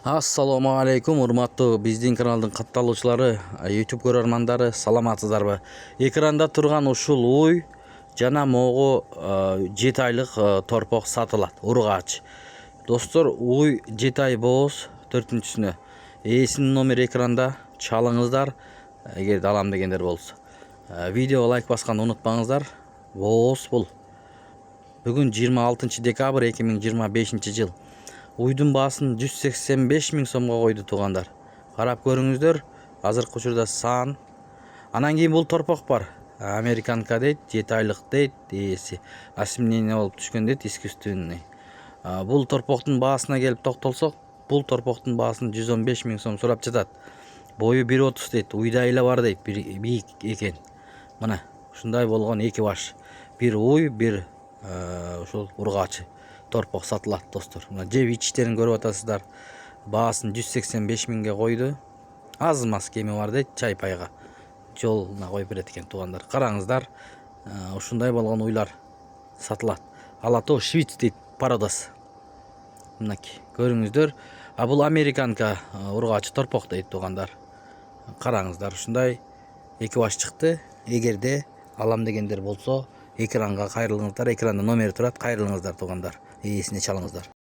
Assalamu alaikum, урматтуу биздин каналдын катталуучулары, YouTube көрөрмандары, саламатсыздарбы? Экранда турган ушул уй жана могу 7 айлык торпок сатылат, ургач. Достор, уй 7 ай боз 4-сүнө. Ээсинин номери экранда, чалыңыздар, эгер алам дегендер болсо. Видеого лайк басканды унутпаңыздар. Боз бул. Бүгүн 26 декабрь 2025 жыл. Уйдун баасын 185 000 сомго койду туугандар. Карап көрүңүздөр, азыркы учурда сан. Анан кийин бул торпок бар. Американка дейт, 7 айлык дейт, ээси. Осеменение болуп түшкөн дейт, искусственный. Бул торпоктун баасына келип токтолсок, бул торпоктун баасын 115 000 сом сурап жатат. Бою 1.30 дейт, уйда эле бар дейт, бийик экен. Мына ушундай болгон эки баш. Бир уй, бир ушул ургачы торпок сатылат, достор. Мына жеп ичиштерин көрүп атасыздар. Баасын 185 000ге койду. Аз мас кеми бар дейт, чай пайга. Жолуна коюп берет экен туугандар. Караңыздар, ушундай болгон уйлар сатылат. Алато Швиц дейт, Парадос. Мынакей, көрүңүздөр. Бул американка ургачы торпок дейт туугандар. Караңыздар, ушундай эки баш чыкты. Эгерде алам дегендер болсо, экранга кайрылыңыздар. Экранда номери турат, кайрылыңыздар туугандар. Ээсине чалыңыздар.